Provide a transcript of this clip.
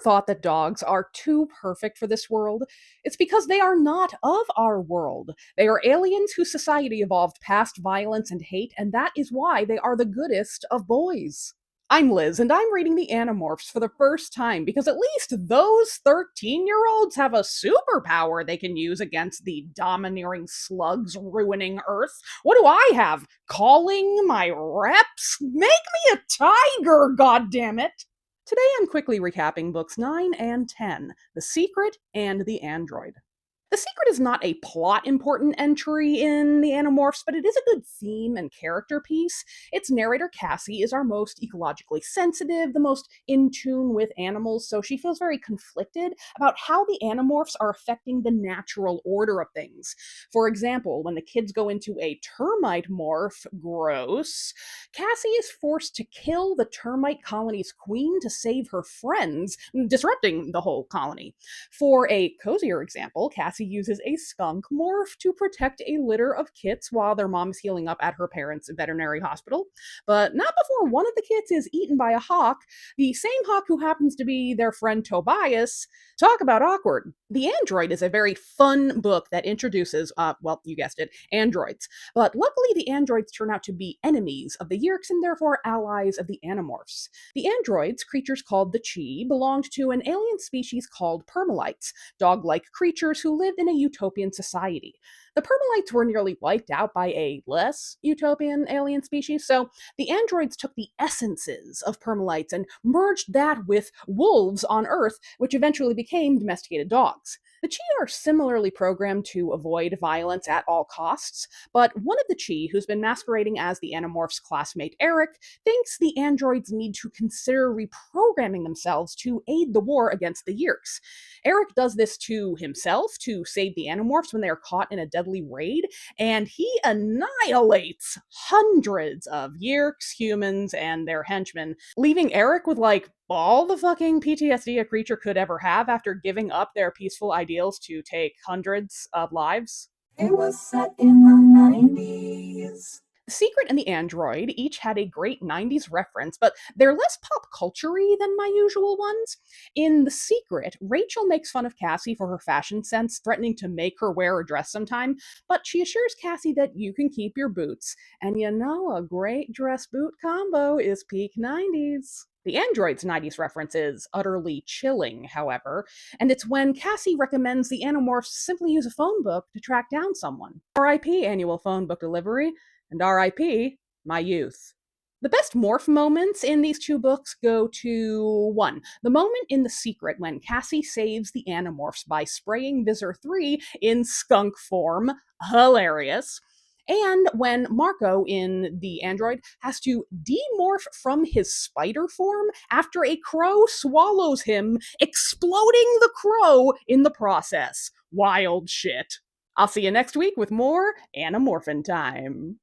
thought that dogs are too perfect for this world? It's because they are not of our world. They are aliens whose society evolved past violence and hate, and that is why they are the goodest of boys. I'm Liz, and I'm reading the Animorphs for the first time because at least those 13-year-olds have a superpower they can use against the domineering slugs ruining Earth. What do I have? Calling my reps? Make me a tiger, goddammit! Today I'm quickly recapping books 9 and 10, The Secret and the Android. The Secret is not a plot important entry in the Animorphs, but it is a good theme and character piece. Its narrator, Cassie, is our most ecologically sensitive, the most in tune with animals, so she feels very conflicted about how the Animorphs are affecting the natural order of things. For example, when the kids go into a termite morph, gross, Cassie is forced to kill the termite colony's queen to save her friends, disrupting the whole colony. For a cozier example, Cassie uses a skunk morph to protect a litter of kits while their mom is healing up at her parents' veterinary hospital, but not before one of the kits is eaten by a hawk, the same hawk who happens to be their friend Tobias. Talk about awkward. The Android is a very fun book that introduces, well, you guessed it, androids. But luckily, the androids turn out to be enemies of the Yeerks and therefore allies of the Animorphs. The androids, creatures called the Chi, belonged to an alien species called permalites, dog-like creatures who lived in a utopian society. The permalites were nearly wiped out by a less utopian alien species, so the androids took the essences of permalites and merged that with wolves on Earth, which eventually became domesticated dogs. The Chi are similarly programmed to avoid violence at all costs, but one of the Chi, who's been masquerading as the Animorphs' classmate Eric, thinks the androids need to consider reprogramming themselves to aid the war against the Yeerks. Eric does this to himself to save the Animorphs when they are caught in a deadly raid, and he annihilates hundreds of Yeerks, humans, and their henchmen, leaving Eric with like all the fucking PTSD a creature could ever have after giving up their peaceful ideals to take hundreds of lives. It was set in the 90s. The Secret and the Android each had a great 90s reference, but they're less pop culture-y than my usual ones. In The Secret, Rachel makes fun of Cassie for her fashion sense, threatening to make her wear a dress sometime, but she assures Cassie that you can keep your boots. And you know a great dress-boot combo is peak 90s. The Android's 90s reference is utterly chilling, however, and it's when Cassie recommends the Animorphs simply use a phone book to track down someone. RIP annual phone book delivery, and RIP my youth. The best morph moments in these two books go to 1. The moment in The Secret when Cassie saves the Animorphs by spraying Visor 3 in skunk form. Hilarious. And when Marco in The Android has to demorph from his spider form after a crow swallows him, exploding the crow in the process. Wild shit. I'll see you next week with more Animorphin Time.